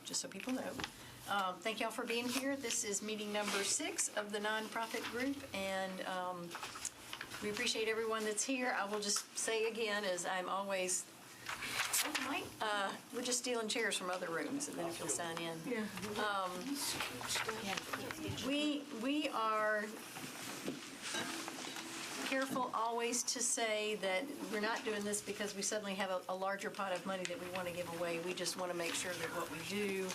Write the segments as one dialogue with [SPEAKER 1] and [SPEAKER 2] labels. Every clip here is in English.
[SPEAKER 1] just so people know. Thank y'all for being here. This is meeting number 6 of the nonprofit group, and we appreciate everyone that's here. I will just say again, as I'm always, we're just stealing chairs from other rooms, and then if you'll sign in. We are careful always to say that we're not doing this because we suddenly have a larger pot of money that we want to give away. We just want to make sure that what we do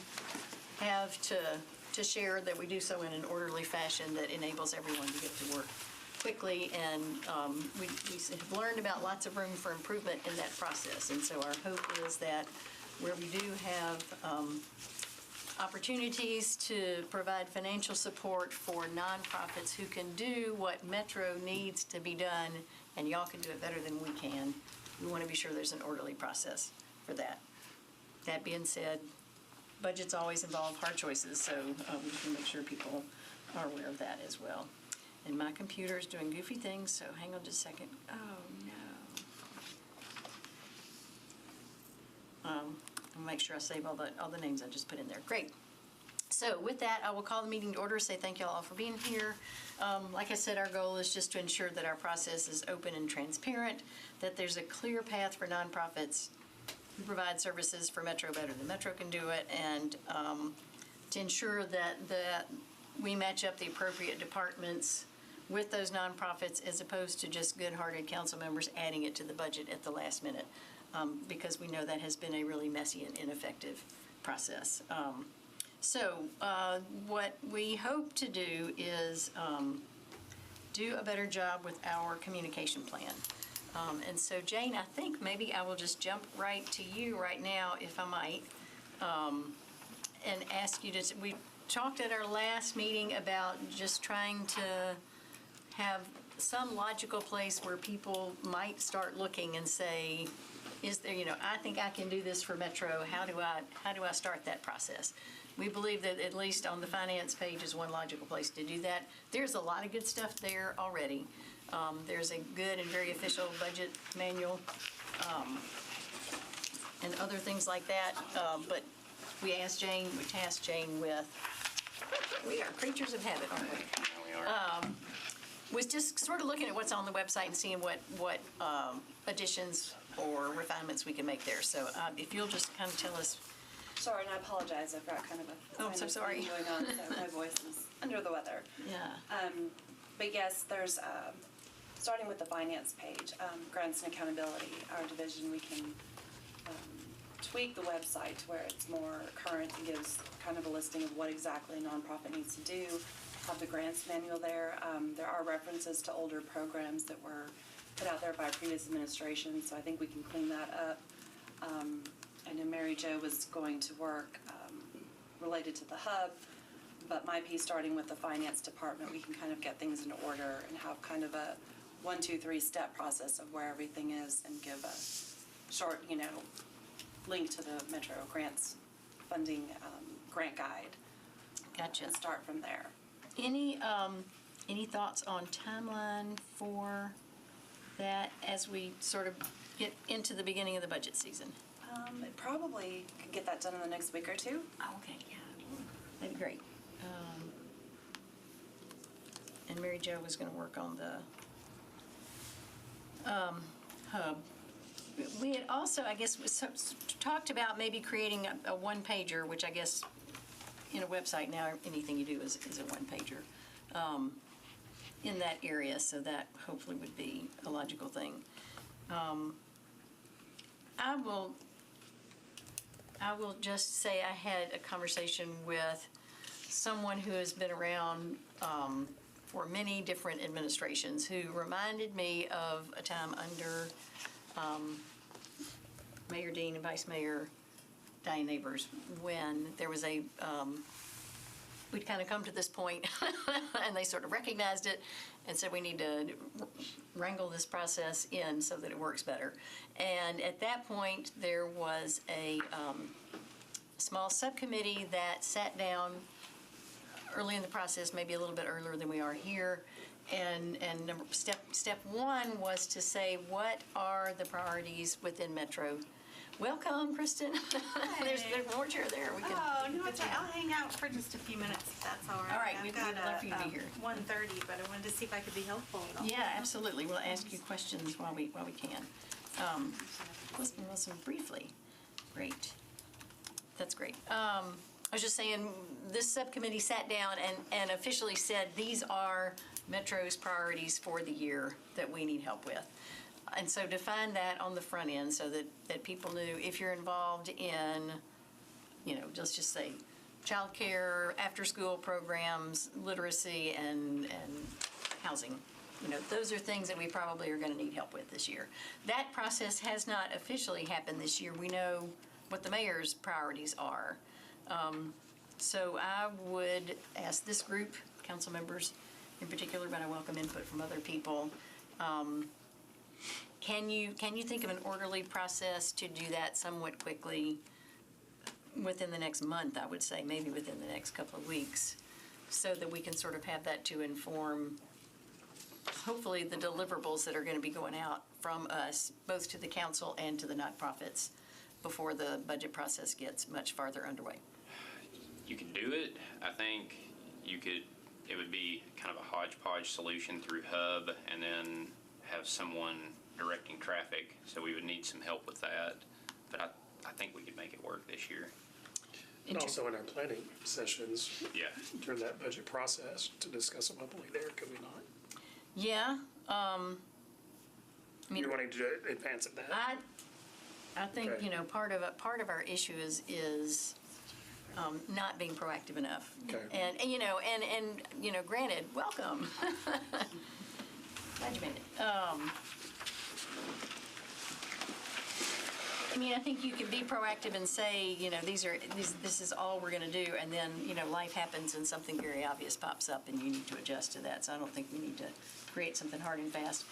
[SPEAKER 1] have to share, that we do so in an orderly fashion that enables everyone to get to work quickly. And we have learned about lots of room for improvement in that process. And so our hope is that where we do have opportunities to provide financial support for nonprofits who can do what Metro needs to be done, and y'all can do it better than we can, we want to be sure there's an orderly process for that. That being said, budgets always involve hard choices, so we can make sure people are aware of that as well. And my computer is doing goofy things, so hang on just a second. Oh, no. I'll make sure I save all the names I just put in there. Great. So with that, I will call the meeting to order. Say thank you all for being here. Like I said, our goal is just to ensure that our process is open and transparent, that there's a clear path for nonprofits who provide services for Metro better than Metro can do it, and to ensure that we match up the appropriate departments with those nonprofits, as opposed to just good-hearted council members adding it to the budget at the last minute. Because we know that has been a really messy and ineffective process. So what we hope to do is do a better job with our communication plan. And so, Jane, I think maybe I will just jump right to you right now, if I might, and ask you to, we talked at our last meeting about just trying to have some logical place where people might start looking and say, is there, I think I can do this for Metro. How do I start that process? We believe that at least on the finance page is one logical place to do that. There's a lot of good stuff there already. There's a good and very official budget manual and other things like that. But we tasked Jane with, we are creatures of habit, aren't we? We are. Was just sort of looking at what's on the website and seeing what additions or refinements we can make there. So if you'll just kind of tell us.
[SPEAKER 2] Sorry, and I apologize. I've got kind of a
[SPEAKER 1] I'm so sorry.
[SPEAKER 2] thing going on, so my voice is under the weather.
[SPEAKER 1] Yeah.
[SPEAKER 2] But yes, there's, starting with the finance page, grants and accountability, our division, we can tweak the website to where it's more current and gives kind of a listing of what exactly a nonprofit needs to do. Have the grants manual there. There are references to older programs that were put out there by previous administrations, so I think we can clean that up. I know Mary Jo was going to work related to the hub, but my piece, starting with the finance department, we can kind of get things in order and have kind of a 1, 2, 3 step process of where everything is, and give a short, link to the Metro grants funding grant guide.
[SPEAKER 1] Gotcha.
[SPEAKER 2] And start from there.
[SPEAKER 1] Any thoughts on timeline for that as we sort of get into the beginning of the budget season?
[SPEAKER 2] Probably could get that done in the next week or 2.
[SPEAKER 1] Oh, okay, yeah. That'd be great. And Mary Jo was going to work on the hub. We had also, I guess, talked about maybe creating a one-pager, which I guess in a website now, anything you do is a one-pager in that area, so that hopefully would be a logical thing. I will just say I had a conversation with someone who has been around for many different administrations, who reminded me of a time under Mayor Dean and Vice Mayor Diane Neighbors, when there was we'd kind of come to this point and they sort of recognized it and said we need to wrangle this process in so that it works better. And at that point, there was a small subcommittee that sat down early in the process, maybe a little bit earlier than we are here. And step one was to say, what are the priorities within Metro? Welcome, Kristen. There's more chair there. We can.
[SPEAKER 3] Oh, no, it's all right. I'll hang out for just a few minutes, if that's all right.
[SPEAKER 1] All right,
[SPEAKER 3] I've
[SPEAKER 1] we'd
[SPEAKER 3] got
[SPEAKER 1] love for you to be here.
[SPEAKER 3] 1:30, but I wanted to see if I could be helpful at all.
[SPEAKER 1] Yeah, absolutely. We'll ask you questions while we can. Listen briefly. Great. That's great. I was just saying, this subcommittee sat down and officially said these are Metro's priorities for the year that we need help with. And so define that on the front end so that people knew if you're involved in, let's just say childcare, after-school programs, literacy, and housing. Those are things that we probably are going to need help with this year. That process has not officially happened this year. We know what the mayor's priorities are. So I would ask this group, council members in particular, but I welcome input from other people. Can you think of an orderly process to do that somewhat quickly within the next month, I would say, maybe within the next couple of weeks, so that we can sort of have that to inform, hopefully, the deliverables that are going to be going out from us, both to the council and to the nonprofits, before the budget process gets much farther underway?
[SPEAKER 4] You could do it. I think it would be kind of a hodgepodge solution through Hub, and then have someone directing traffic, so we would need some help with that. But I think we could make it work this year.
[SPEAKER 5] And also in our planning sessions,
[SPEAKER 4] Yeah.
[SPEAKER 5] during that budget process, to discuss them openly there, could we not?
[SPEAKER 1] Yeah.
[SPEAKER 5] You're wanting to advance it that?
[SPEAKER 1] I think,
[SPEAKER 5] Okay.
[SPEAKER 1] part of our issue is not being proactive enough.
[SPEAKER 5] Okay.
[SPEAKER 1] And granted, welcome. Glad you made it. I think you can be proactive and say, this is all we're going to do, and then, life happens and something very obvious pops up and you need to adjust to that. So I don't think we need to create something hard and fast.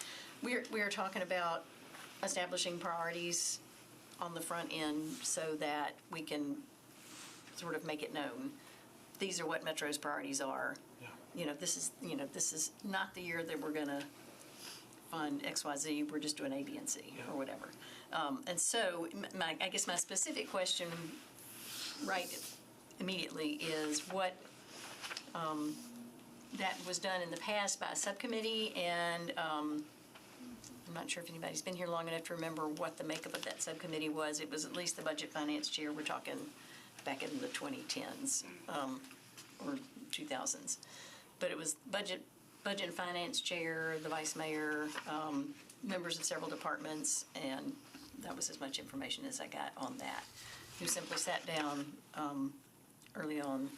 [SPEAKER 1] We are talking about establishing priorities on the front end so that we can sort of make it known. These are what Metro's priorities are. Yeah. This is not the year that we're going to fund XYZ. We're just doing A, B, and C, or whatever. And so, I guess my specific question, right immediately, is what that was done in the past by a subcommittee, and I'm not sure if anybody's been here long enough to remember what the makeup of that subcommittee was. It was at least the budget finance chair. We're talking back in the 2010s or 2000s. But it was budget and finance chair, the vice mayor, members of several departments, and that was as much information as I got on that. Who simply sat down early on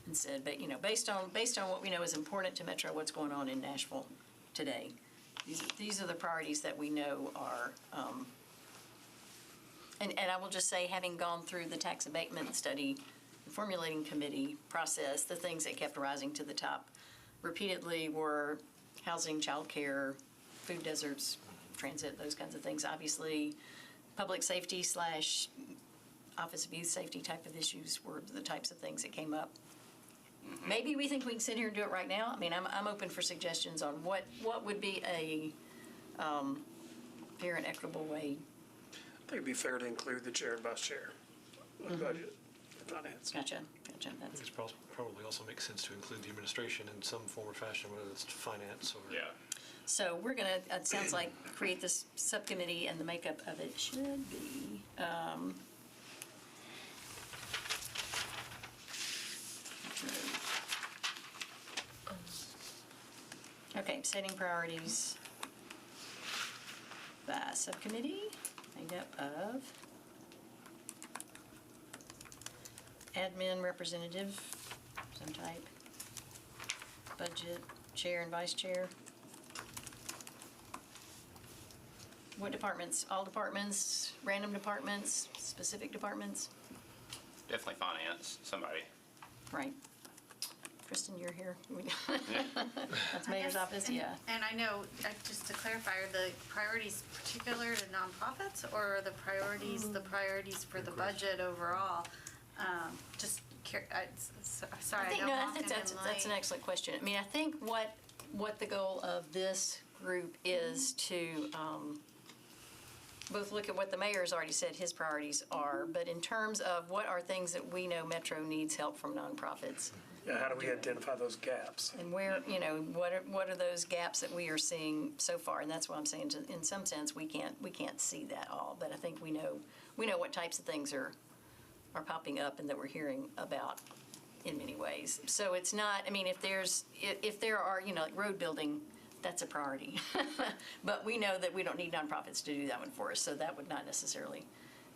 [SPEAKER 1] and said, but based on what we know is important to Metro, what's going on in Nashville today, these are the priorities that we know are. And I will just say, having gone through the tax abatement study, formulating committee process, the things that kept rising to the top repeatedly were housing, childcare, food deserts, transit, those kinds of things. Obviously, public safety / Office of Youth Safety type of issues were the types of things that came up. Maybe we think we can sit here and do it right now. I'm open for suggestions on what would be a fair and equitable way.
[SPEAKER 5] I think it'd be fair to include the chair and vice chair of budget and finance.
[SPEAKER 1] Gotcha.
[SPEAKER 6] I think it's probably also makes sense to include the administration in some form or fashion, whether it's finance or.
[SPEAKER 4] Yeah.
[SPEAKER 1] So we're going to, it sounds like, create this subcommittee, and the makeup of it should be, okay, setting priorities by subcommittee, made up of admin representative, some type, budget, chair and vice chair. What departments? All departments, random departments, specific departments?
[SPEAKER 4] Definitely finance, somebody.
[SPEAKER 1] Right. Kristen, you're here.
[SPEAKER 4] Yeah.
[SPEAKER 1] That's mayor's office, yeah.
[SPEAKER 3] And I know, just to clarify, are the priorities particular to nonprofits, or are the priorities for the budget overall? Sorry,
[SPEAKER 1] I think that's an excellent question. I think what the goal of this group is to both look at what the mayor's already said his priorities are, but in terms of what are things that we know Metro needs help from nonprofits,
[SPEAKER 5] Yeah, how do we identify those gaps?
[SPEAKER 1] and where, what are those gaps that we are seeing so far? And that's why I'm saying, in some sense, we can't see that all, but I think we know what types of things are popping up and that we're hearing about in many ways. So it's not, if there are, like road building, that's a priority. But we know that we don't need nonprofits to do that one for us, so that would not necessarily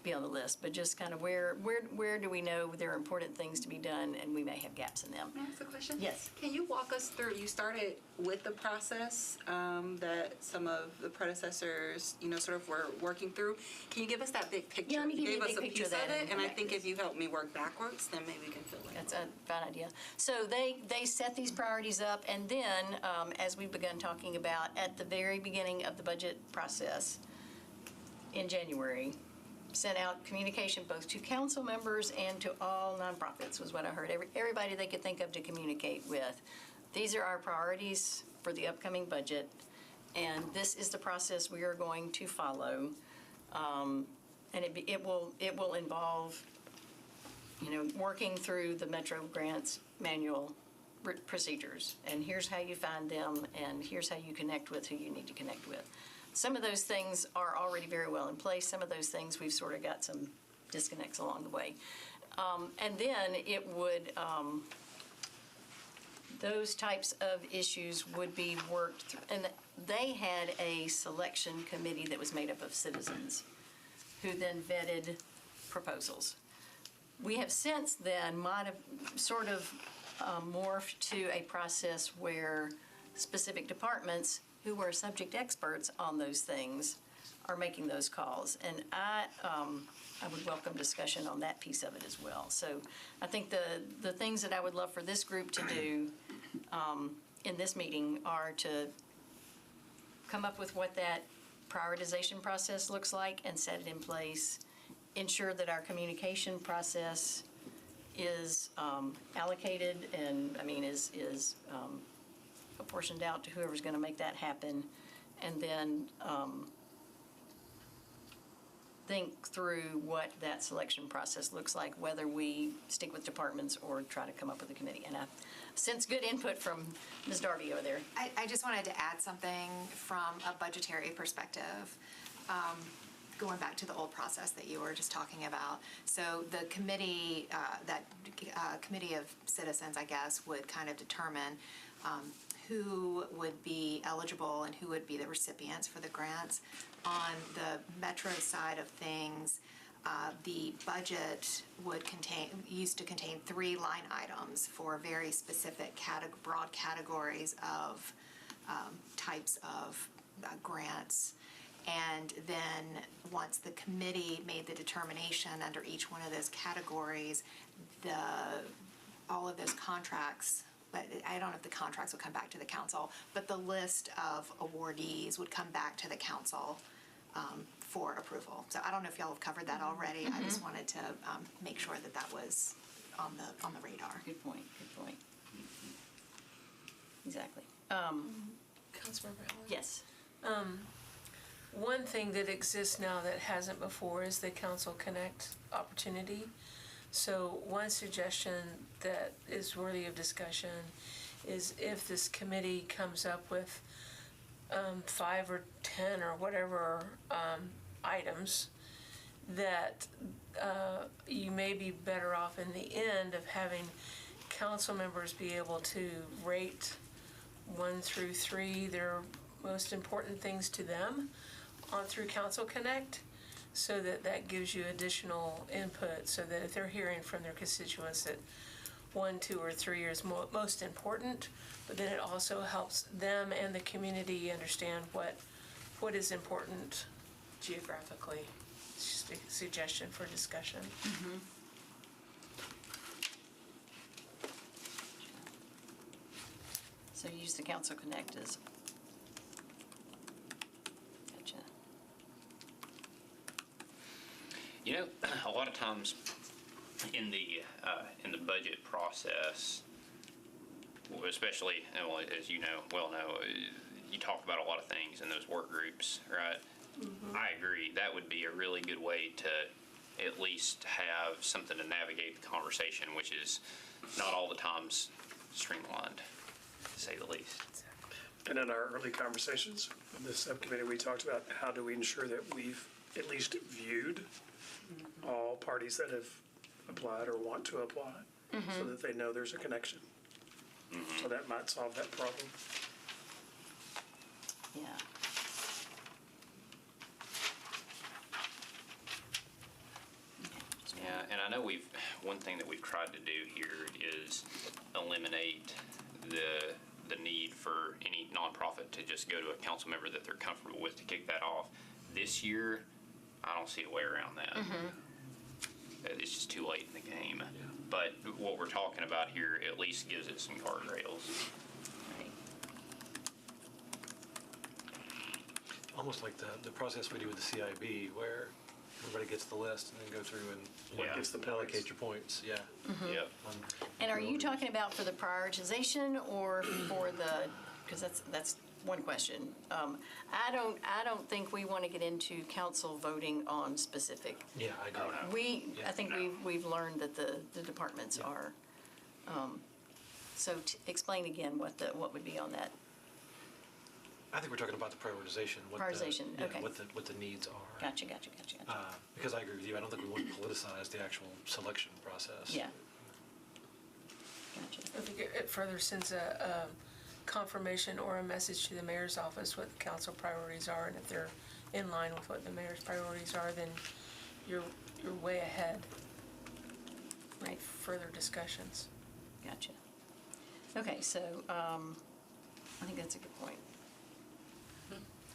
[SPEAKER 1] be on the list. But just kind of where do we know there are important things to be done and we may have gaps in them?
[SPEAKER 7] May I ask a question?
[SPEAKER 1] Yes.
[SPEAKER 7] Can you walk us through, you started with the process that some of the predecessors, sort of were working through. Can you give us that big picture?
[SPEAKER 1] Yeah, let me give you a
[SPEAKER 7] gave
[SPEAKER 1] big
[SPEAKER 7] us
[SPEAKER 1] picture
[SPEAKER 7] piece
[SPEAKER 1] of that
[SPEAKER 7] it,
[SPEAKER 1] and
[SPEAKER 7] and I
[SPEAKER 1] connect
[SPEAKER 7] think
[SPEAKER 1] this.
[SPEAKER 7] if you help me work backwards, then maybe we can fill in.
[SPEAKER 1] That's a fine idea. So they set these priorities up, and then, as we've begun talking about, at the very beginning of the budget process in January, sent out communication both to council members and to all nonprofits, was what I heard. Everybody they could think of to communicate with. These are our priorities for the upcoming budget, and this is the process we are going to follow. And it will involve, working through the Metro Grants Manual procedures. And here's how you find them, and here's how you connect with who you need to connect with. Some of those things are already very well in place. Some of those things we've sort of got some disconnects along the way. And then it would, those types of issues would be worked through. And they had a selection committee that was made up of citizens who then vetted proposals. We have since then morphed to a process where specific departments who were subject experts on those things are making those calls. And I would welcome discussion on that piece of it as well. So I think the things that I would love for this group to do in this meeting are to come up with what that prioritization process looks like and set it in place, ensure that our communication process is allocated and, is apportioned out to whoever's going to make that happen, and then think through what that selection process looks like, whether we stick with departments or try to come up with a committee. And I sense good input from Ms. Darby over there.
[SPEAKER 8] I just wanted to add something from a budgetary perspective, going back to the old process that you were just talking about. So the committee, committee of citizens, I guess, would kind of determine who would be eligible and who would be the recipients for the grants. On the Metro side of things, the budget used to contain 3 line items for very specific broad categories of types of grants. And then once the committee made the determination under each one of those categories, all of those contracts, but I don't know if the contracts would come back to the council, but the list of awardees would come back to the council for approval. So I don't know if y'all have covered that already. I just wanted to make sure that was on the radar.
[SPEAKER 1] Good point. Exactly.
[SPEAKER 9] Councilmember Helen?
[SPEAKER 1] Yes.
[SPEAKER 9] One thing that exists now that hasn't before is the Council Connect opportunity. So one suggestion that is worthy of discussion is if this committee comes up with 5 or 10 or whatever items, that you may be better off in the end of having council members be able to rate 1 through 3 their most important things to them on through Council Connect, so that gives you additional input, so that if they're hearing from their constituents that 1, 2, or 3 is most important, but then it also helps them and the community understand what is important geographically. It's just a suggestion for discussion.
[SPEAKER 1] Mm-hmm. So you use the Council Connect as. Gotcha.
[SPEAKER 4] A lot of times in the budget process, especially, as you know, you talk about a lot of things in those work groups, right? I agree. That would be a really good way to at least have something to navigate the conversation, which is not all the times streamlined, to say the least.
[SPEAKER 5] And in our early conversations with the subcommittee, we talked about how do we ensure that we've at least viewed all parties that have applied or want to apply, so that they know there's a connection. So that might solve that problem.
[SPEAKER 1] Yeah.
[SPEAKER 4] Yeah, and I know one thing that we've tried to do here is eliminate the need for any nonprofit to just go to a council member that they're comfortable with to kick that off. This year, I don't see a way around that. It's just too late in the game. But what we're talking about here at least gives it some guardrails.
[SPEAKER 1] Right.
[SPEAKER 6] Almost like the process we do with the CIB, where everybody gets the list and then go through and
[SPEAKER 4] Yeah.
[SPEAKER 5] Gets the
[SPEAKER 6] allocate
[SPEAKER 5] points.
[SPEAKER 6] your points, yeah.
[SPEAKER 4] Yep.
[SPEAKER 1] And are you talking about for the prioritization or for the, because that's one question. I don't think we want to get into council voting on specific.
[SPEAKER 6] Yeah, I agree.
[SPEAKER 1] I think we've learned that the departments are, so explain again what would be on that.
[SPEAKER 6] I think we're talking about the prioritization.
[SPEAKER 1] Prioritization, okay.
[SPEAKER 6] What the needs are.
[SPEAKER 1] Gotcha.
[SPEAKER 6] Because I agree with you, I don't think we want to politicize the actual selection process.
[SPEAKER 1] Yeah. Gotcha.
[SPEAKER 9] I think it further sends a confirmation or a message to the mayor's office what the council priorities are, and if they're in line with what the mayor's priorities are, then you're way ahead.
[SPEAKER 1] Right.
[SPEAKER 9] Further discussions.
[SPEAKER 1] Gotcha. Okay, so I think that's a good point.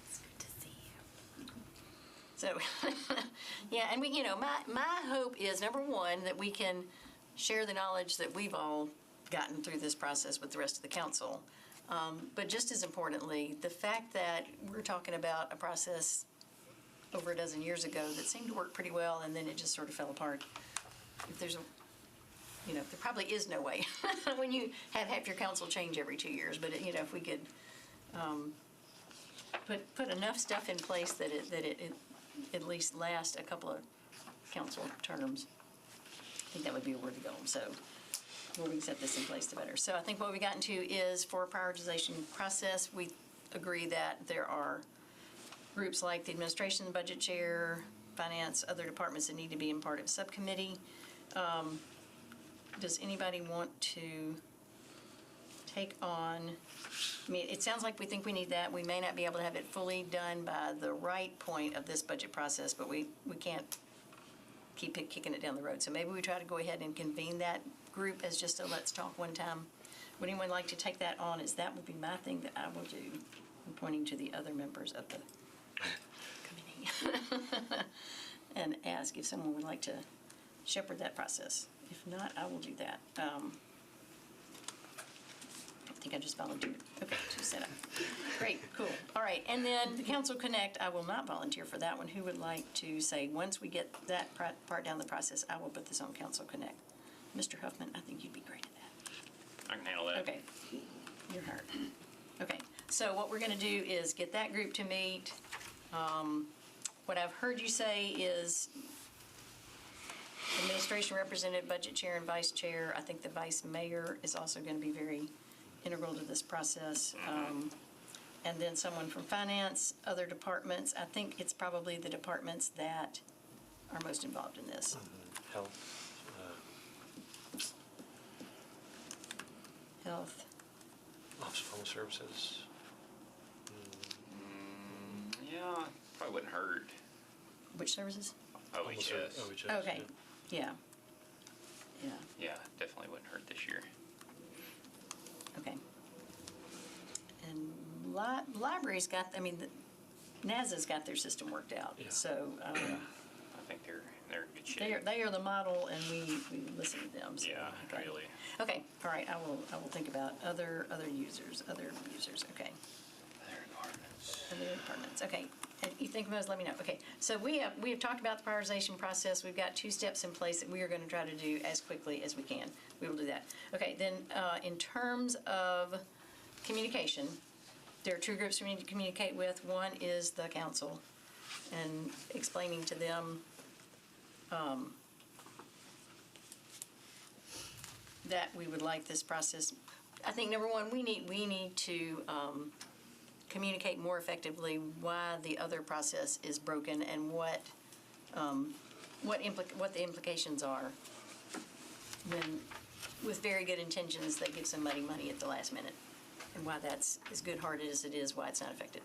[SPEAKER 3] It's good to see you.
[SPEAKER 1] So, yeah, and my hope is, number one, that we can share the knowledge that we've all gotten through this process with the rest of the council. But just as importantly, the fact that we're talking about a process over a dozen years ago that seemed to work pretty well, and then it just sort of fell apart. If there's there probably is no way when you have half your council change every 2 years, but if we could put enough stuff in place that it at least last a couple of council terms, I think that would be a worthy goal. So the more we can set this in place, the better. So I think what we got into is for a prioritization process, we agree that there are groups like the administration, budget chair, finance, other departments that need to be in part of subcommittee. Does anybody want to take on, I mean, it sounds like we think we need that. We may not be able to have it fully done by the right point of this budget process, but we can't keep it kicking it down the road. So maybe we try to go ahead and convene that group as just a let's talk one time. Would anyone like to take that on? As that would be my thing that I will do. I'm pointing to the other members of the committee and ask if someone would like to shepherd that process. If not, I will do that. I think I just volunteered. Okay, to set up. Great, cool. All right, and then the Council Connect, I will not volunteer for that one. Who would like to say, once we get that part down the process, I will put this on Council Connect? Mr. Huffman, I think you'd be great at that.
[SPEAKER 4] I can handle that.
[SPEAKER 1] Okay, you're hired. Okay, so what we're gonna do is get that group to meet. What I've heard you say is administration representative, budget chair, and vice chair. I think the vice mayor is also gonna be very integral to this process. And then someone from finance, other departments. I think it's probably the departments that are most involved in this.
[SPEAKER 6] Health.
[SPEAKER 1] Health.
[SPEAKER 6] Office of Home Services.
[SPEAKER 4] Yeah, probably wouldn't hurt.
[SPEAKER 1] Which services?
[SPEAKER 4] OHS.
[SPEAKER 6] OHS.
[SPEAKER 1] Okay, yeah. Yeah,
[SPEAKER 4] Yeah, definitely wouldn't hurt this year.
[SPEAKER 1] okay. And library's got, I mean, NASA's got their system worked out.
[SPEAKER 6] Yeah.
[SPEAKER 1] So
[SPEAKER 4] I think they're in good shape.
[SPEAKER 1] they are the model, and we listen to them. So,
[SPEAKER 4] Yeah,
[SPEAKER 1] okay.
[SPEAKER 4] really.
[SPEAKER 1] Okay, all right, I will think about other users, okay.
[SPEAKER 4] Other departments.
[SPEAKER 1] Other departments, okay. And you think of those, let me know. Okay, so we have talked about the prioritization process. We've got 2 steps in place that we are going to try to do as quickly as we can. We will do that. Okay, then in terms of communication, there are 2 groups we need to communicate with. One is the council. and explaining to them that we would like this process. I think number one, we need to communicate more effectively why the other process is broken and what the implications are when, with very good intentions, they give somebody money at the last minute, and why that's as good-hearted as it is, why it's not effective.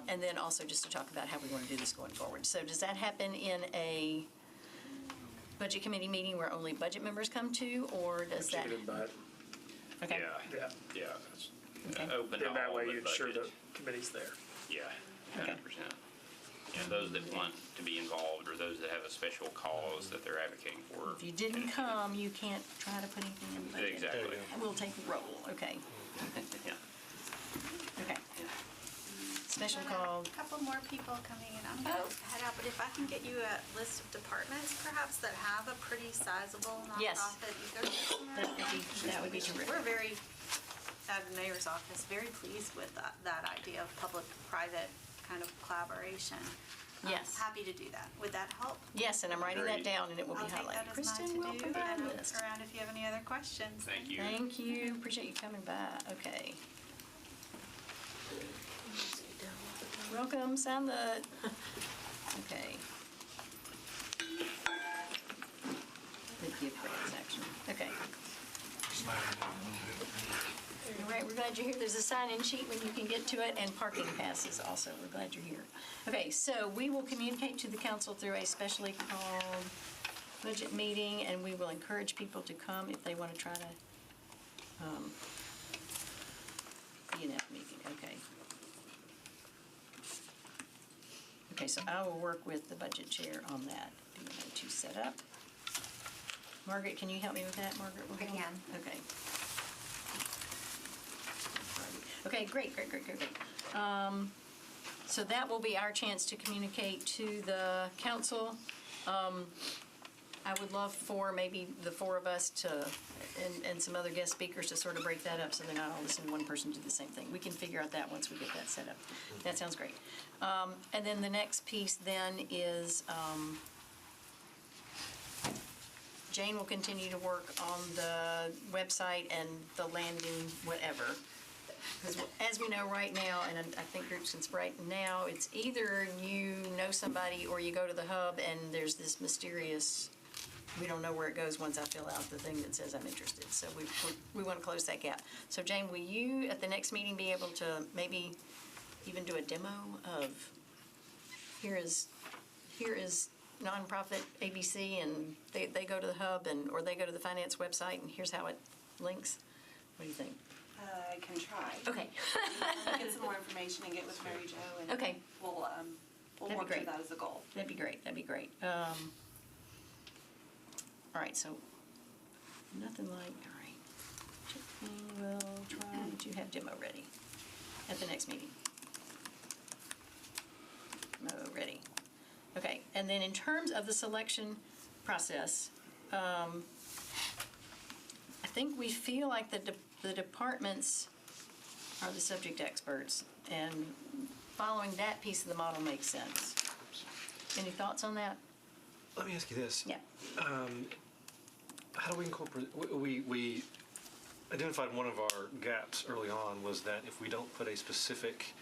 [SPEAKER 1] And then also just to talk about how we want to do this going forward. So does that happen in a budget committee meeting where only budget members come to, or does that?
[SPEAKER 5] Should invite.
[SPEAKER 1] Okay.
[SPEAKER 5] Yeah.
[SPEAKER 4] Yeah.
[SPEAKER 1] Okay.
[SPEAKER 4] Open to
[SPEAKER 5] Then that
[SPEAKER 4] all
[SPEAKER 5] way
[SPEAKER 4] but
[SPEAKER 5] you ensure the
[SPEAKER 4] budget.
[SPEAKER 5] committee's there.
[SPEAKER 4] Yeah,
[SPEAKER 1] Okay.
[SPEAKER 4] 100%. And those that want to be involved, or those that have a special cause that they're advocating for.
[SPEAKER 1] If you didn't come, you can't try to put anything in the budget.
[SPEAKER 4] Exactly.
[SPEAKER 1] We'll take a roll, okay.
[SPEAKER 4] Yeah.
[SPEAKER 1] Okay. Special
[SPEAKER 3] Got
[SPEAKER 1] call.
[SPEAKER 3] A couple more people coming in. I'm gonna head out, but if I can get you a list of departments perhaps that have a pretty sizable
[SPEAKER 1] Yes.
[SPEAKER 3] nonprofit ecosystem.
[SPEAKER 1] That would be terrific.
[SPEAKER 3] We're very, at the mayor's office, very pleased with that idea of public-private kind of collaboration.
[SPEAKER 1] Yes.
[SPEAKER 3] Happy to do that. Would that help?
[SPEAKER 1] Yes, and I'm writing that
[SPEAKER 4] Agreed.
[SPEAKER 1] down, and it will be
[SPEAKER 3] I'll take
[SPEAKER 1] highlighted.
[SPEAKER 3] that as mine
[SPEAKER 1] Kristen will
[SPEAKER 3] to do,
[SPEAKER 1] provide
[SPEAKER 3] and
[SPEAKER 1] a
[SPEAKER 3] I'll
[SPEAKER 1] list.
[SPEAKER 3] look around if you have any other questions.
[SPEAKER 4] Thank you.
[SPEAKER 1] Thank you, appreciate you coming by, okay. Welcome, sign the, okay. The gift transaction, okay. All right, we're glad you're here. There's a sign-in sheet when you can get to it, and parking passes also. We're glad you're here. Okay, so we will communicate to the council through a specially called budget meeting, and we will encourage people to come if they want to try to be in that meeting, okay. Okay, so I will work with the budget chair on that, to set up. Margaret, can you help me with that, Margaret?
[SPEAKER 8] I can.
[SPEAKER 1] Okay. Okay, great. So that will be our chance to communicate to the council. I would love for maybe the four of us to, and some other guest speakers to sort of break that up so they're not all listening to one person do the same thing. We can figure out that once we get that set up. That sounds great. And then the next piece then is Jane will continue to work on the website and the landing, whatever. Because as we know right now, and I think groups can right now, it's either you know somebody or you go to the hub and there's this mysterious, we don't know where it goes once I fill out the thing that says I'm interested. So we want to close that gap. So Jane, will you at the next meeting be able to maybe even do a demo of here is nonprofit ABC, and they go to the hub or they go to the finance website and here's how it links? What do you think?
[SPEAKER 2] I can try.
[SPEAKER 1] Okay.
[SPEAKER 2] I'll get some more information and get with Mary Jo, and
[SPEAKER 1] Okay.
[SPEAKER 2] we'll
[SPEAKER 1] That'd be
[SPEAKER 2] work
[SPEAKER 1] great.
[SPEAKER 2] through that as a goal.
[SPEAKER 1] That'd be great. All right, so nothing like, all right. Tiffany will try to have demo ready at the next meeting. Demo ready. Okay, and then in terms of the selection process, I think we feel like the departments are the subject experts, and following that piece of the model makes sense. Any thoughts on that?
[SPEAKER 6] Let me ask you this.
[SPEAKER 1] Yeah.
[SPEAKER 6] How do we incorporate, we identified one of our gaps early on was that if we don't put a specific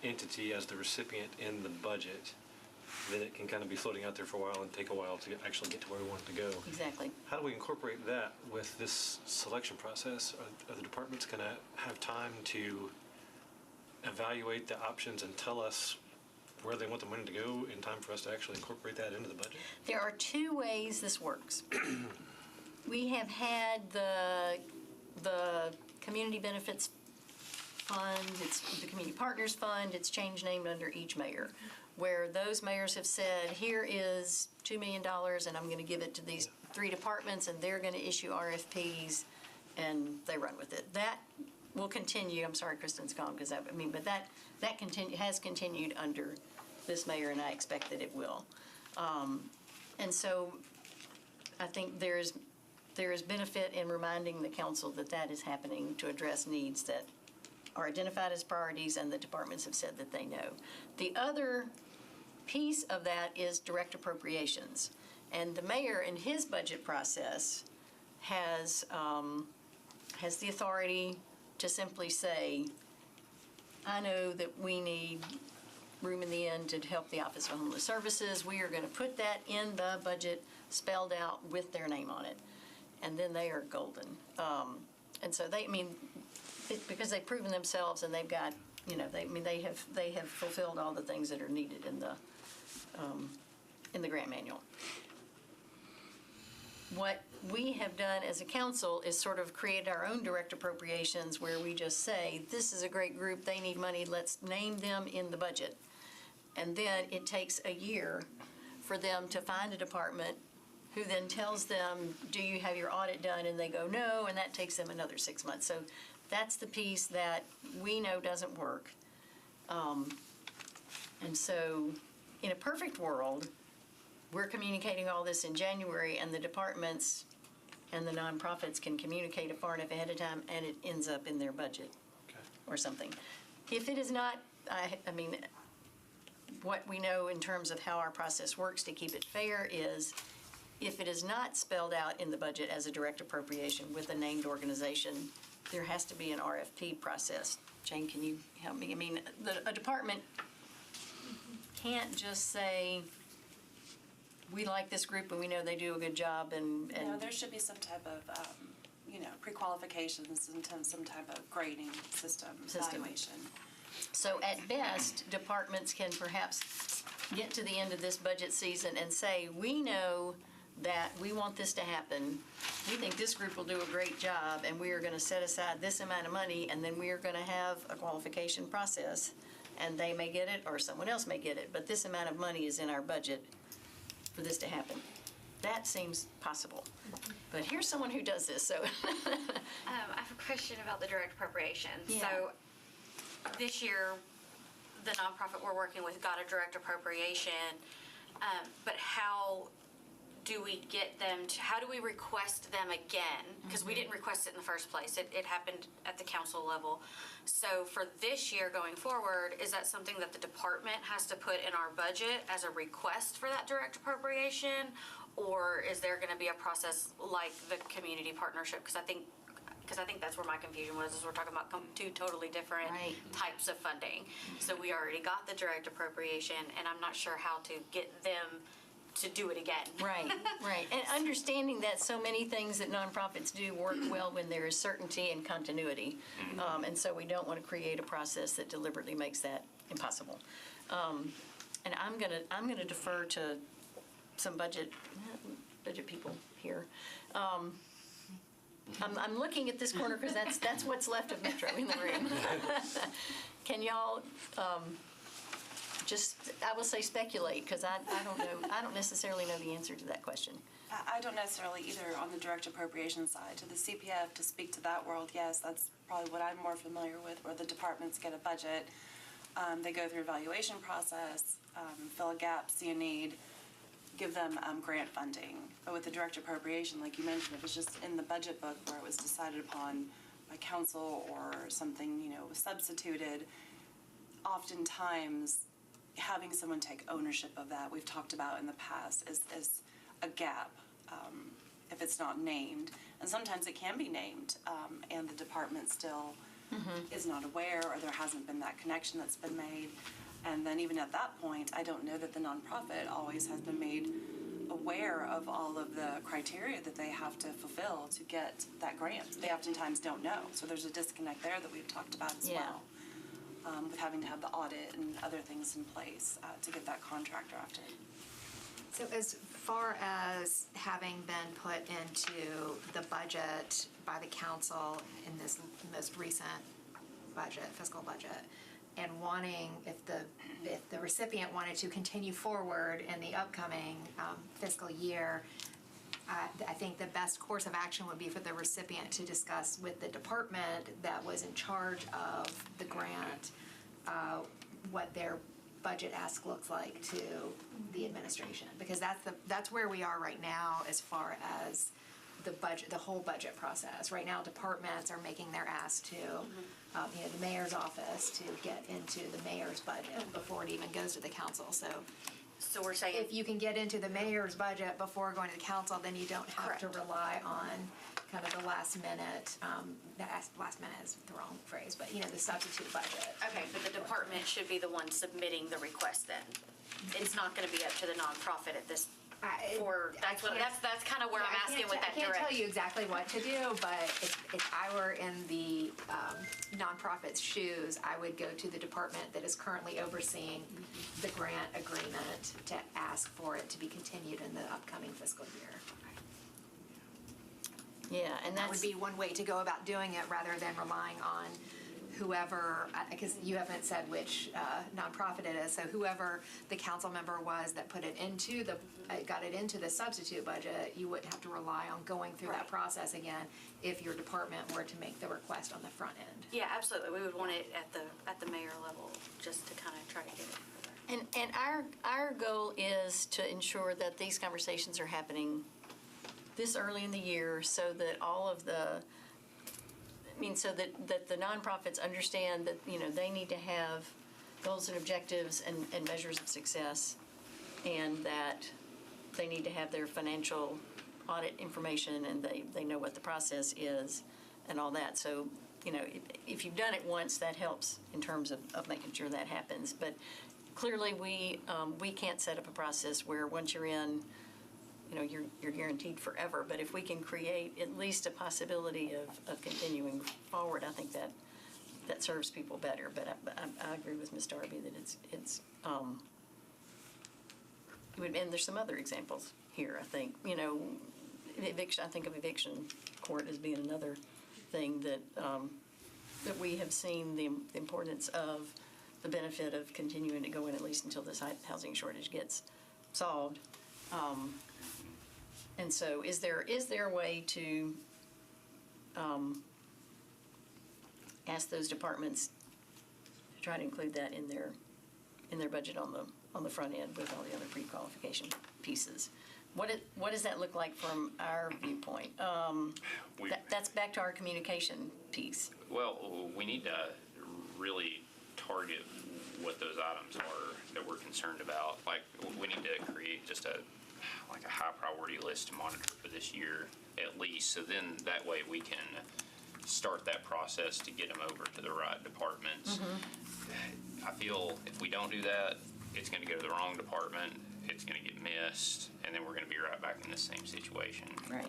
[SPEAKER 6] entity as the recipient in the budget, then it can kind of be floating out there for a while and take a while to actually get to where we want it to go.
[SPEAKER 1] Exactly.
[SPEAKER 6] How do we incorporate that with this selection process? Are the departments going to have time to evaluate the options and tell us where they want the money to go in time for us to actually incorporate that into the budget?
[SPEAKER 1] There are two ways this works. We have had the Community Benefits Fund, it's the Community Partners Fund, it's changed name under each mayor, where those mayors have said, here is $2 million and I'm going to give it to these 3 departments and they're going to issue RFPs and they run with it. That will continue. I'm sorry Kristen's gone but that has continued under this mayor, and I expect that it will. And so I think there is benefit in reminding the council that that is happening to address needs that are identified as priorities and the departments have said that they know. The other piece of that is direct appropriations. And the mayor, in his budget process, has the authority to simply say, I know that we need room in the inn to help the Office of Homeless Services. We are going to put that in the budget, spelled out with their name on it. And then they are golden. And so because they've proven themselves and they've got, they have fulfilled all the things that are needed in the grant manual. What we have done as a council is sort of create our own direct appropriations where we just say, this is a great group, they need money, let's name them in the budget. And then it takes a year for them to find a department who then tells them, do you have your audit done? And they go, no, and that takes them another 6 months. So that's the piece that we know doesn't work. And so in a perfect world, we're communicating all this in January, and the departments and the nonprofits can communicate it far enough ahead of time, and it ends up in their budget or something. If it is not, I mean, what we know in terms of how our process works to keep it fair is, if it is not spelled out in the budget as a direct appropriation with a named organization, there has to be an RFP process. Jane, can you help me? I mean, a department can't just say, we like this group and we know they do a good job and
[SPEAKER 2] No, there should be some type of, pre-qualifications and some type of grading system, evaluation.
[SPEAKER 1] So at best, departments can perhaps get to the end of this budget season and say, we know that we want this to happen. We think this group will do a great job, and we are going to set aside this amount of money, and then we are going to have a qualification process, and they may get it or someone else may get it, but this amount of money is in our budget for this to happen. That seems possible. But here's someone who does this, so.
[SPEAKER 10] I have a question about the direct appropriations.
[SPEAKER 1] Yeah.
[SPEAKER 10] So this year, the nonprofit we're working with got a direct appropriation, but how do we get them to, how do we request them again? Because we didn't request it in the first place. It happened at the council level. So for this year going forward, is that something that the department has to put in our budget as a request for that direct appropriation? Or is there gonna be a process like the community partnership? Because I think that's where my confusion was, is we're talking about two totally different
[SPEAKER 1] Right.
[SPEAKER 10] types of funding. So we already got the direct appropriation, and I'm not sure how to get them to do it again.
[SPEAKER 1] Right. And understanding that so many things that nonprofits do work well when there is certainty and continuity. And so we don't want to create a process that deliberately makes that impossible. And I'm gonna defer to some budget people here. I'm looking at this corner because that's what's left of Metro in the room. Can y'all I will say speculate, because I don't know, I don't necessarily know the answer to that question.
[SPEAKER 2] I don't necessarily either on the direct appropriation side. To the CPF, to speak to that world, yes, that's probably what I'm more familiar with, where the departments get a budget. They go through evaluation process, fill a gap, see a need, give them grant funding. But with the direct appropriation, like you mentioned, if it's just in the budget book where it was decided upon by council or something, was substituted, oftentimes having someone take ownership of that, we've talked about in the past, is a gap if it's not named. And sometimes it can be named, and the department still is not aware, or there hasn't been that connection that's been made. And then even at that point, I don't know that the nonprofit always has been made aware of all of the criteria that they have to fulfill to get that grant. They oftentimes don't know. So there's a disconnect there that we've talked about as well. With having to have the audit and other things in place to get that contract drafted.
[SPEAKER 8] So as far as having been put into the budget by the council in this most recent budget, fiscal budget, and wanting, if the recipient wanted to continue forward in the upcoming fiscal year, I think the best course of action would be for the recipient to discuss with the department that was in charge of the grant what their budget ask looks like to the administration, because that's where we are right now as far as the budget, the whole budget process. Right now, departments are making their ask to, the mayor's office to get into the mayor's budget before it even goes to the council.
[SPEAKER 10] So we're saying.
[SPEAKER 8] If you can get into the mayor's budget before going to the council, then you don't have to
[SPEAKER 10] Correct.
[SPEAKER 8] rely on kind of the last minute, last minute is the wrong phrase, but the substitute budget.
[SPEAKER 10] Okay, but the department should be the one submitting the request then. It's not gonna be up to the nonprofit at this, that's kind of where I'm asking with that
[SPEAKER 8] I can't
[SPEAKER 10] direct.
[SPEAKER 8] tell you exactly what to do, but if I were in the nonprofit's shoes, I would go to the department that is currently overseeing the grant agreement to ask for it to be continued in the upcoming fiscal year.
[SPEAKER 1] Yeah, and
[SPEAKER 8] That would
[SPEAKER 1] that's,
[SPEAKER 8] be one way to go about doing it, rather than relying on whoever, because you haven't said which nonprofit it is, so whoever the council member was that put it into got it into the substitute budget, you wouldn't have to rely on going through that
[SPEAKER 10] Right.
[SPEAKER 8] process again if your department were to make the request on the front end.
[SPEAKER 10] Yeah, absolutely. We would want it at the mayor level, just to kind of try to get it further.
[SPEAKER 1] and our goal is to ensure that these conversations are happening this early in the year, so that all of so that the nonprofits understand that, they need to have goals and objectives and measures of success, and that they need to have their financial audit information, and they know what the process is and all that. So, if you've done it once, that helps in terms of making sure that happens. But clearly, we can't set up a process where once you're in, you're guaranteed forever. But if we can create at least a possibility of continuing forward, I think that serves people better. But I agree with Ms. Darby that it's and there's some other examples here, I think. Eviction, I think of eviction court as being another thing that we have seen the importance of, the benefit of continuing to go in at least until this housing shortage gets solved. And so is there a way to ask those departments to try to include that in their budget on the front end with all the other pre-qualification pieces? What does that look like from our viewpoint? That's back to our communication piece.
[SPEAKER 4] Well, we need to really target what those items are that we're concerned about. Like, we need to create just a high priority list to monitor for this year at least, so then that way we can start that process to get them over to the right departments. I feel if we don't do that, it's going to go to the wrong department, it's going to get missed, and then we're going to be right back in the same situation.
[SPEAKER 1] Right.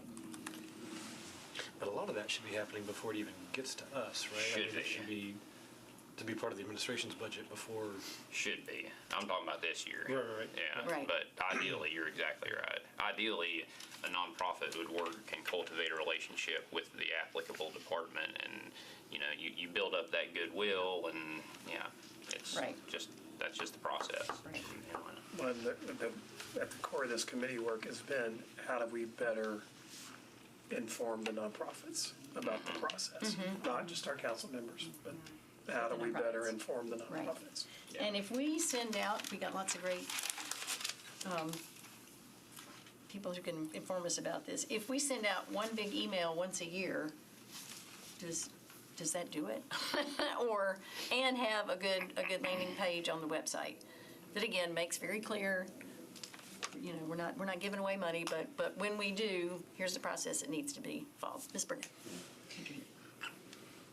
[SPEAKER 6] But a lot of that should be happening before it even gets to us, right?
[SPEAKER 4] Should be.
[SPEAKER 6] It should be to be part of the administration's budget before.
[SPEAKER 4] Should be. I'm talking about this year.
[SPEAKER 6] Right.
[SPEAKER 4] Yeah.
[SPEAKER 1] Right.
[SPEAKER 4] But ideally, you're exactly right. Ideally, a nonprofit would work and cultivate a relationship with the applicable department, and you build up that goodwill, and it's
[SPEAKER 1] Right.
[SPEAKER 4] that's just the process.
[SPEAKER 1] Right.
[SPEAKER 5] One at the core of this committee work has been, how do we better inform the nonprofits about the process? Not just our council members, but how do we better
[SPEAKER 1] nonprofits.
[SPEAKER 5] inform the
[SPEAKER 1] Right.
[SPEAKER 5] nonprofits?
[SPEAKER 1] And if we send out, we got lots of great people who can inform us about this. If we send out one big email once a year, does that do it? And have a good landing page on the website that again makes very clear, we're not giving away money, but when we do, here's the process that needs to be followed. Ms. Burnett.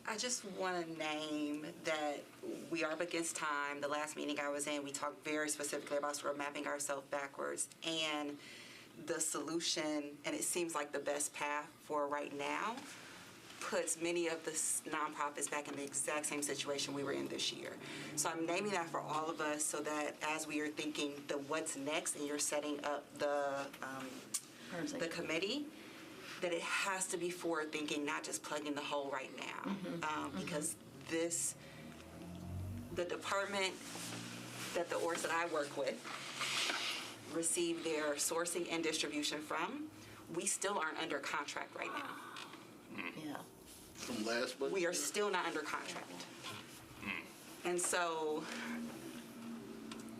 [SPEAKER 7] I just want to name that we are up against time. The last meeting I was in, we talked very specifically about sort of mapping ourselves backwards, and the solution, and it seems like the best path for right now, puts many of the nonprofits back in the exact same situation we were in this year. So I'm naming that for all of us, so that as we are thinking the what's next, and you're setting up the committee, that it has to be forward thinking, not just plugging the hole right now. Because the department that the orgs that I work with receive their sourcing and distribution from, we still aren't under contract right now.
[SPEAKER 1] Yeah.
[SPEAKER 11] From last budget?
[SPEAKER 7] We are still not under contract. And so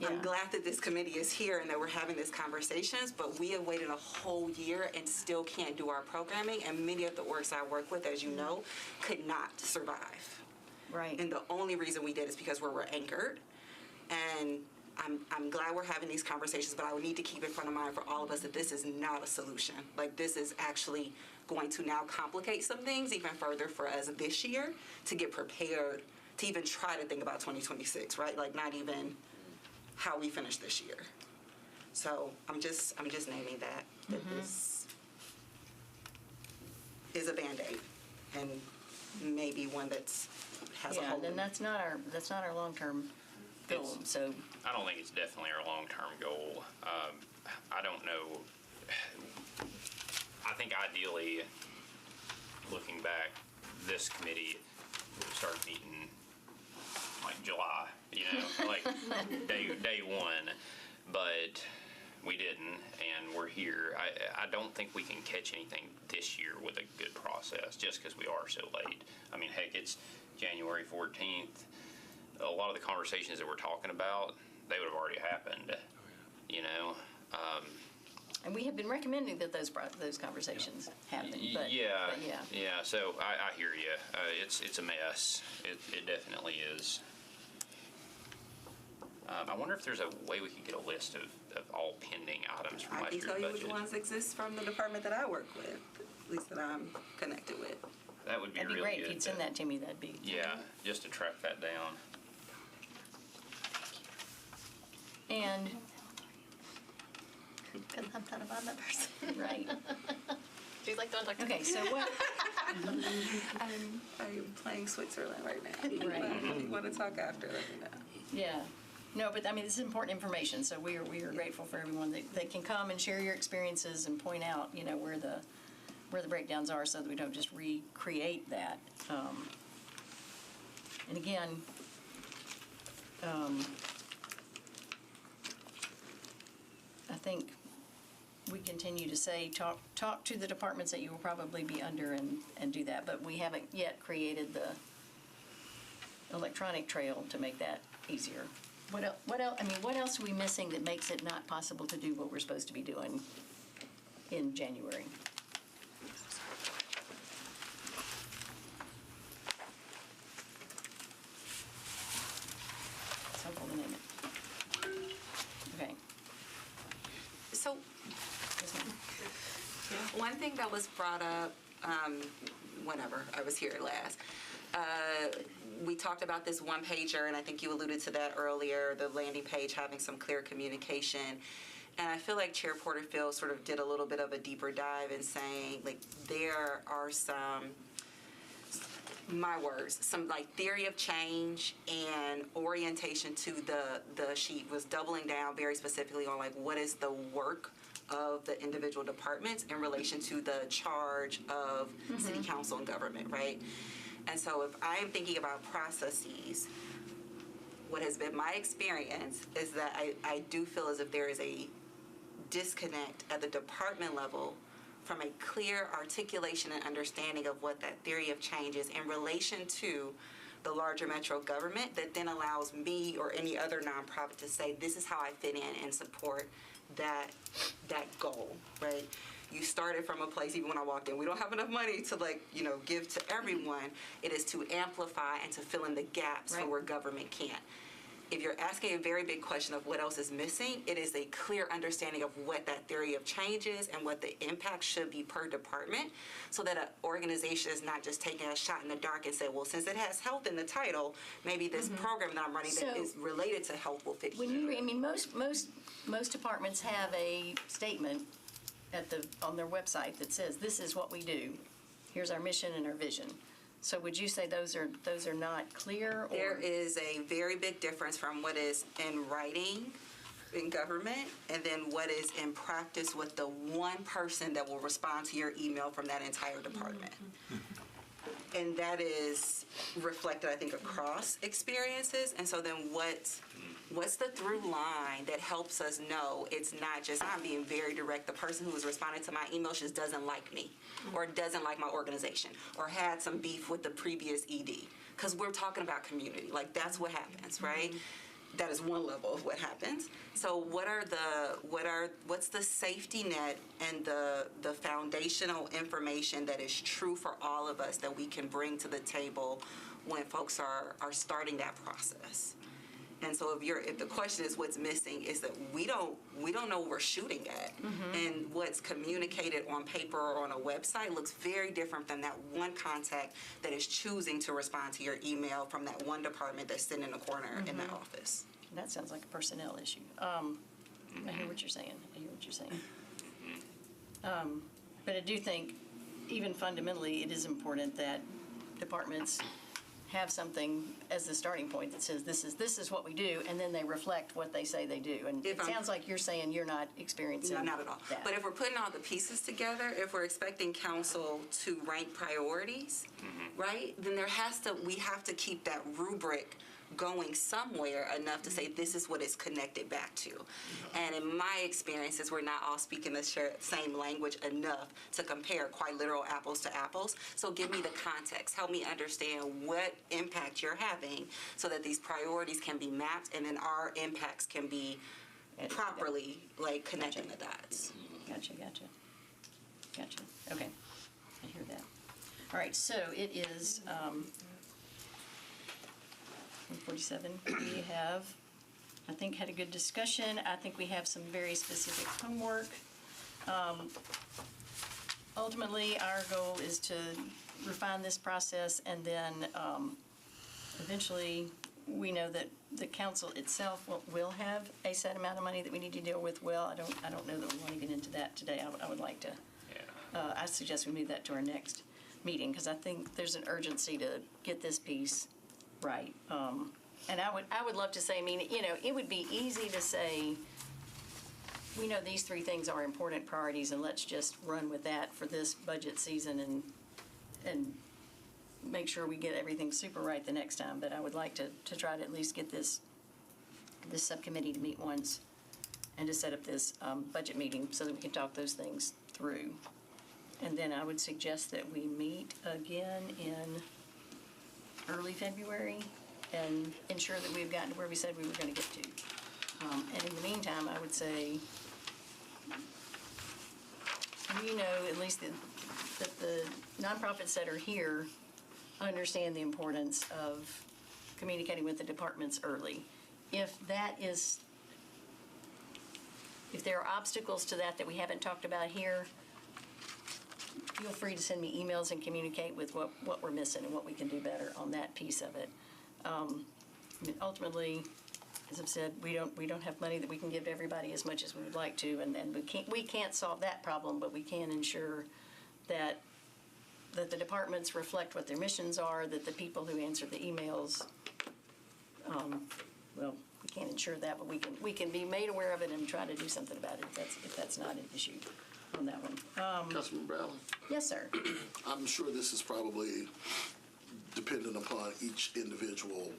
[SPEAKER 7] I'm
[SPEAKER 1] Yeah.
[SPEAKER 7] glad that this committee is here and that we're having these conversations, but we have waited a whole year and still can't do our programming, and many of the orgs I work with, as you know, could not survive.
[SPEAKER 1] Right.
[SPEAKER 7] And the only reason we did is because we're anchored. And I'm glad we're having these conversations, but I would need to keep in front of mind for all of us that this is not a solution. Like, this is actually going to now complicate some things even further for us this year to get prepared to even try to think about 2026, right? Like, not even how we finish this year. So I'm just naming that this is a Band-Aid and maybe one that's has a
[SPEAKER 1] Yeah,
[SPEAKER 7] hole.
[SPEAKER 1] then that's not our long-term goal,
[SPEAKER 4] It's-
[SPEAKER 1] so,
[SPEAKER 4] I don't think it's definitely our long-term goal. I don't know. I think ideally, looking back, this committee started meeting like July, like day one, but we didn't, and we're here. I don't think we can catch anything this year with a good process, just because we are so late. I mean, heck, it's January 14th. A lot of the conversations that we're talking about, they would have already happened,
[SPEAKER 1] and we have been recommending that those conversations happen, but
[SPEAKER 4] Yeah,
[SPEAKER 1] yeah.
[SPEAKER 4] yeah. So I hear you. It's a mess. It definitely is. I wonder if there's a way we could get a list of all pending items from
[SPEAKER 7] I
[SPEAKER 4] last
[SPEAKER 7] can
[SPEAKER 4] year's
[SPEAKER 7] tell you
[SPEAKER 4] budget.
[SPEAKER 7] which ones exist from the department that I work with, at least that I'm connected with.
[SPEAKER 4] That would be
[SPEAKER 1] That'd be
[SPEAKER 4] really
[SPEAKER 1] great
[SPEAKER 4] good.
[SPEAKER 1] if you'd send that to me, that'd be.
[SPEAKER 4] Yeah, just to track that down.
[SPEAKER 1] And,
[SPEAKER 8] Because I'm not a bond person.
[SPEAKER 1] right,
[SPEAKER 8] She's like, don't talk to me.
[SPEAKER 1] okay, so what,
[SPEAKER 7] I'm playing Switzerland right now.
[SPEAKER 1] Right.
[SPEAKER 7] If you want to talk after, let me know.
[SPEAKER 1] yeah. No, but I mean, this is important information, so we are grateful for everyone that can come and share your experiences and point out, where the breakdowns are, so that we don't just recreate that. And again, I think we continue to say, talk to the departments that you will probably be under and do that, but we haven't yet created the electronic trail to make that easier. What else are we missing that makes it not possible to do what we're supposed to be doing in January? It's helpful to name it. Okay.
[SPEAKER 7] So
[SPEAKER 1] This one.
[SPEAKER 7] one thing that was brought up, whenever I was here last, we talked about this one pager, and I think you alluded to that earlier, the landing page having some clear communication. And I feel like Chair Porterfield sort of did a little bit of a deeper dive in saying, like, there are some, my words, some like theory of change and orientation to the sheet was doubling down very specifically on like what is the work of the individual departments in relation to the charge of city council and government, right? And so if I am thinking about processes, what has been my experience is that I do feel as if there is a disconnect at the department level from a clear articulation and understanding of what that theory of change is in relation to the larger metro government that then allows me or any other nonprofit to say, this is how I fit in and support that goal, right? You started from a place, even when I walked in, we don't have enough money to give to everyone. It is to amplify and to fill in the gaps for
[SPEAKER 1] Right.
[SPEAKER 7] where government can't. If you're asking a very big question of what else is missing, it is a clear understanding of what that theory of change is and what the impact should be per department, so that an organization is not just taking a shot in the dark and say, well, since it has health in the title, maybe this program that I'm running that
[SPEAKER 1] So-
[SPEAKER 7] is related to health will fit
[SPEAKER 1] When
[SPEAKER 7] here.
[SPEAKER 1] most departments have a statement on their website that says, this is what we do. Here's our mission and our vision. So would you say those are not clear? Or?
[SPEAKER 7] There is a very big difference from what is in writing in government and then what is in practice with the one person that will respond to your email from that entire department. And that is reflected, I think, across experiences. And so then what's the through line that helps us know it's not just, I'm being very direct, the person who is responding to my email just doesn't like me or doesn't like my organization or had some beef with the previous ED. Because we're talking about community. Like, that's what happens, right? that is one level of what happens. So what's the safety net and the foundational information that is true for all of us that we can bring to the table when folks are starting that process? And so if the question is what's missing, is that we don't know what we're shooting at. And what's communicated on paper or on a website looks very different than that one contact that is choosing to respond to your email from that one department that's sitting in a corner in that office.
[SPEAKER 1] That sounds like a personnel issue. I hear what you're saying. But I do think, even fundamentally, it is important that departments have something as the starting point that says this is what we do, and then they reflect what they say they do. And it sounds like you're saying you're not experiencing
[SPEAKER 7] No, not at all.
[SPEAKER 1] that.
[SPEAKER 7] But if we're putting all the pieces together, if we're expecting council to rank priorities, right, then we have to keep that rubric going somewhere enough to say this is what it's connected back to. And in my experiences, we're not all speaking the same language enough to compare quite literal apples to apples. So give me the context. Help me understand what impact you're having so that these priorities can be mapped and then our impacts can be properly connecting the dots.
[SPEAKER 1] Gotcha. Okay, I hear that. All right, so it is 1:47. We have, I think, had a good discussion. I think we have some very specific homework. Ultimately, our goal is to refine this process, and then eventually we know that the council itself will have a set amount of money that we need to deal with. Well, I don't know that we want to get into that today. I would like to. I suggest we move that to our next meeting, because I think there's an urgency to get this piece right. And I would love to say, it would be easy to say, we know these three things are important priorities, and let's just run with that for this budget season and make sure we get everything super right the next time. But I would like to try to at least get this subcommittee to meet once and to set up this budget meeting so that we can talk those things through. And then I would suggest that we meet again in early February and ensure that we've gotten to where we said we were going to get to. And in the meantime, I would say, we know at least that the nonprofits that are here understand the importance of communicating with the departments early. If there are obstacles to that we haven't talked about here, feel free to send me emails and communicate with what we're missing and what we can do better on that piece of it. Ultimately, as I've said, we don't have money that we can give everybody as much as we would like to, and we can't solve that problem, but we can ensure that the departments reflect what their missions are, that the people who answer the emails, well, we can't ensure that, but we can be made aware of it and try to do something about it if that's not an issue on that one.
[SPEAKER 11] Councilman Bradley?
[SPEAKER 1] Yes, sir.
[SPEAKER 11] I'm sure this is probably dependent upon each individual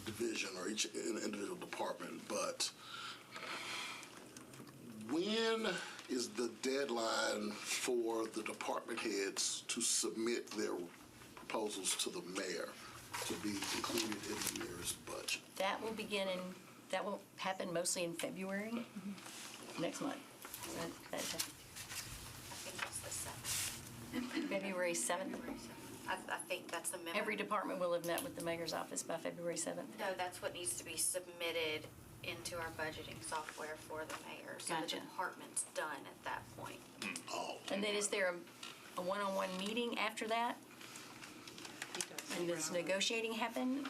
[SPEAKER 11] division or each individual department, but when is the deadline for the department heads to submit their proposals to the mayor to be included in the mayor's budget?
[SPEAKER 1] That will happen mostly in February, next month.
[SPEAKER 10] I think it's the 7th.
[SPEAKER 1] February 7th.
[SPEAKER 10] I think that's the memo.
[SPEAKER 1] Every department will have met with the mayor's office by February 7th.
[SPEAKER 10] No, that's what needs to be submitted into our budgeting software for the mayor. So
[SPEAKER 1] Gotcha.
[SPEAKER 10] the department's done at that point.
[SPEAKER 11] Oh,
[SPEAKER 1] And then is there a one-on-one meeting after that? And does negotiating happen?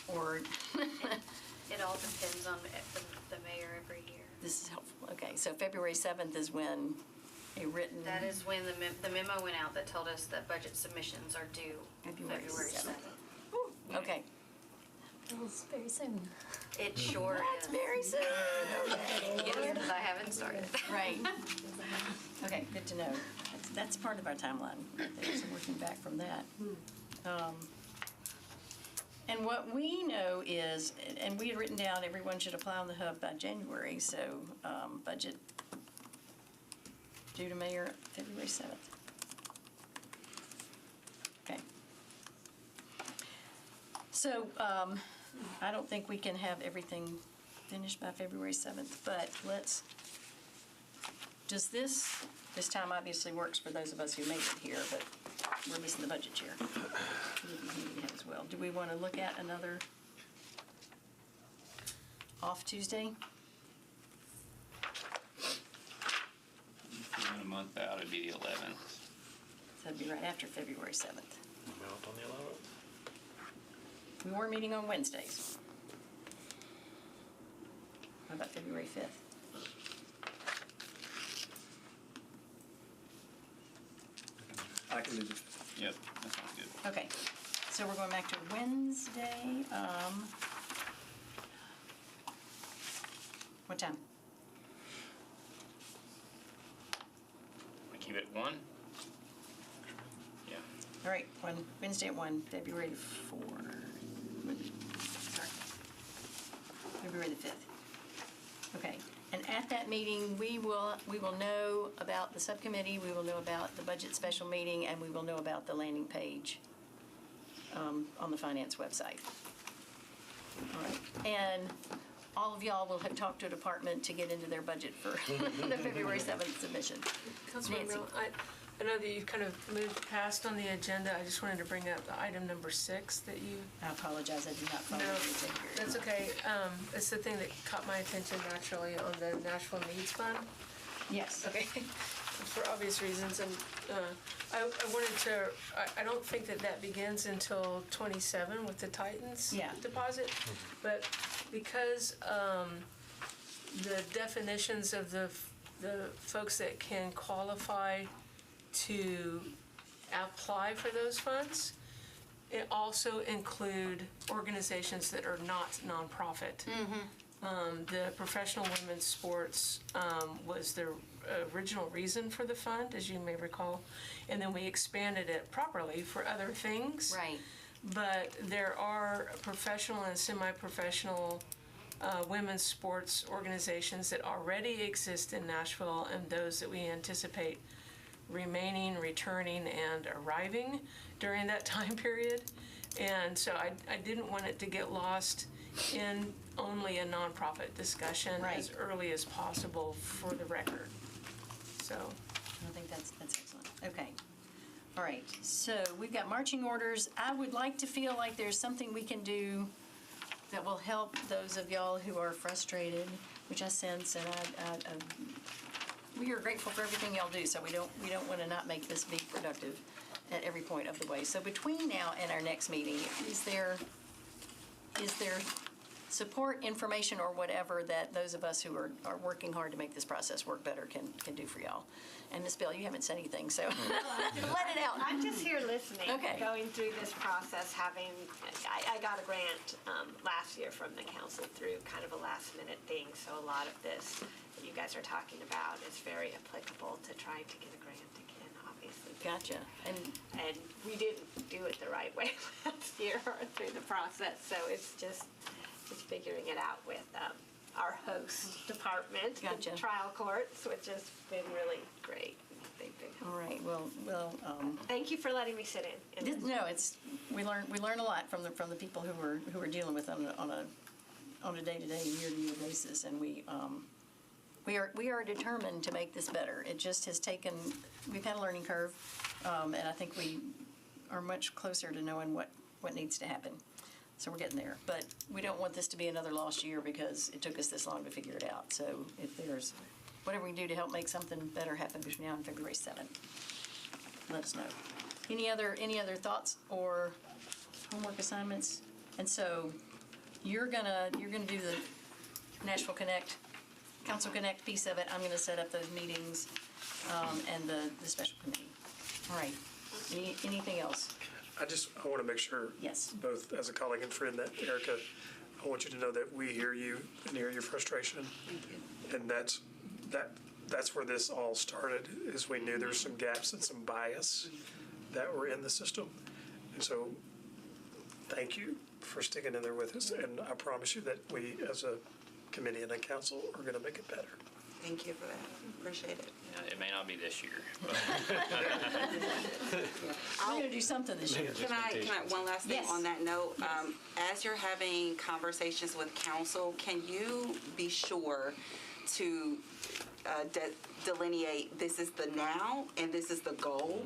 [SPEAKER 1] Or
[SPEAKER 10] It all depends on the mayor every year.
[SPEAKER 1] this is helpful. Okay, so February 7th is when a written.
[SPEAKER 10] That is when the memo went out that told us that budget submissions are due February 7th.
[SPEAKER 1] Okay.
[SPEAKER 12] That was very soon.
[SPEAKER 10] It sure
[SPEAKER 1] That's
[SPEAKER 10] is.
[SPEAKER 1] very soon.
[SPEAKER 10] Yes, because I haven't started.
[SPEAKER 1] Right. Okay, good to know. That's part of our timeline, right there, so working back from that. And what we know is, and we had written down, everyone should apply on the hub by January, so budget due to mayor February 7th. Okay. So, I don't think we can have everything finished by February 7th, but does this time obviously works for those of us who made it here, but we're missing the budget chair. As well. Do we want to look at another off Tuesday?
[SPEAKER 4] A month out, it'd be the 11th.
[SPEAKER 1] So that'd be right after February 7th.
[SPEAKER 6] I'm out on the 11th.
[SPEAKER 1] We were meeting on Wednesdays. How about February 5th?
[SPEAKER 5] I can do the
[SPEAKER 4] Yep, that sounds good.
[SPEAKER 1] Okay, so we're going back to Wednesday. What time?
[SPEAKER 4] We keep it 1? Yeah.
[SPEAKER 1] All right, Wednesday at 1, February 4. Sorry. February the 5th. Okay, and at that meeting, we will know about the subcommittee, we will know about the budget special meeting, and we will know about the landing page on the finance website. All right, and all of y'all will have talked to a department to get into their budget for the February 7th submission.
[SPEAKER 9] Councilwoman
[SPEAKER 1] Nancy.
[SPEAKER 9] Merrill, I know that you've kind of moved past on the agenda. I just wanted to bring up the item number 6 that you.
[SPEAKER 1] I apologize, I did not follow
[SPEAKER 9] No,
[SPEAKER 1] everything here.
[SPEAKER 9] that's okay. It's the thing that caught my attention naturally on the Nashville Needs Fund.
[SPEAKER 1] Yes.
[SPEAKER 9] Okay, for obvious reasons, and I wanted to, I don't think that begins until 27 with the Titans
[SPEAKER 1] Yeah.
[SPEAKER 9] deposit, but because the definitions of the folks that can qualify to apply for those funds, it also include organizations that are not nonprofit. The professional women's sports was the original reason for the fund, as you may recall, and then we expanded it properly for other things.
[SPEAKER 1] Right.
[SPEAKER 9] But there are professional and semi-professional women's sports organizations that already exist in Nashville, and those that we anticipate remaining, returning, and arriving during that time period. And so I didn't want it to get lost in only a nonprofit discussion
[SPEAKER 1] Right.
[SPEAKER 9] as early as possible for the record. So,
[SPEAKER 1] I think that's excellent. Okay. All right, so we've got marching orders. I would like to feel like there's something we can do that will help those of y'all who are frustrated, which I sense, and we are grateful for everything y'all do, so we don't want to not make this be productive at every point of the way. So between now and our next meeting, is there support, information, or whatever that those of us who are working hard to make this process work better can do for y'all? And Ms. Bell, you haven't said anything, so let it out.
[SPEAKER 13] I'm just here listening,
[SPEAKER 1] Okay.
[SPEAKER 13] going through this process, I got a grant last year from the council through kind of a last minute thing, so a lot of this that you guys are talking about is very applicable to trying to get a grant again, obviously.
[SPEAKER 1] Gotcha. And
[SPEAKER 13] And we didn't do it the right way last year or through the process, so it's just figuring it out with our host department,
[SPEAKER 1] Gotcha.
[SPEAKER 13] the trial courts, which has been really great. They've been helpful.
[SPEAKER 1] all right, well,
[SPEAKER 13] Thank you for letting me sit in.
[SPEAKER 1] no, we learn a lot from the people who are dealing with them on a day-to-day, year-to-year basis, and we are determined to make this better. It just has taken. We've had a learning curve, and I think we are much closer to knowing what needs to happen. So we're getting there, but we don't want this to be another lost year because it took us this long to figure it out. So if there's whatever we can do to help make something better happen between now and February 7th, let us know. Any other thoughts or homework assignments? And so you're gonna do the Nashville Connect, Council Connect piece of it. I'm gonna set up those meetings and the special committee. All right. Anything else?
[SPEAKER 5] I want to make sure,
[SPEAKER 1] Yes.
[SPEAKER 5] both as a colleague and friend, that Erica, I want you to know that we hear you and hear your frustration. And that's where this all started, is we knew there were some gaps and some bias that were in the system. And so, thank you for sticking in there with us. And I promise you that we, as a committee and a council, are going to make it better.
[SPEAKER 7] Thank you for that. Appreciate it.
[SPEAKER 4] It may not be this year, but
[SPEAKER 1] I'll gonna do something this year.
[SPEAKER 7] Can I, one last thing
[SPEAKER 1] Yes.
[SPEAKER 7] on that note? As you're having conversations with council, can you be sure to delineate, this is the now and this is the goal?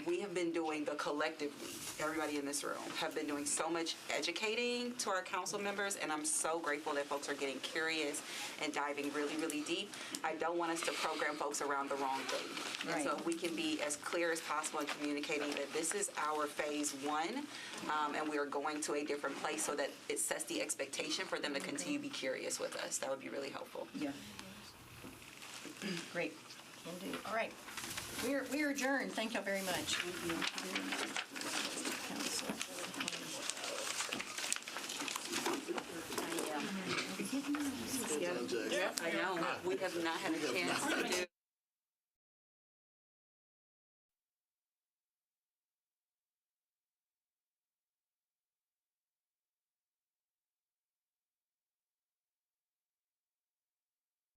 [SPEAKER 7] We have been doing collectively, everybody in this room, have been doing so much educating to our council members, and I'm so grateful that folks are getting curious and diving really, really deep. I don't want us to program folks around the wrong thing. And so
[SPEAKER 1] Right.
[SPEAKER 7] if we can be as clear as possible in communicating that this is our phase one, and we are going to a different place so that it sets the expectation for them to continue to be curious with us, that would be really helpful.
[SPEAKER 1] Yeah. Great. Can do. All right. We're adjourned. Thank y'all very much.
[SPEAKER 7] I know, we have not had a chance to do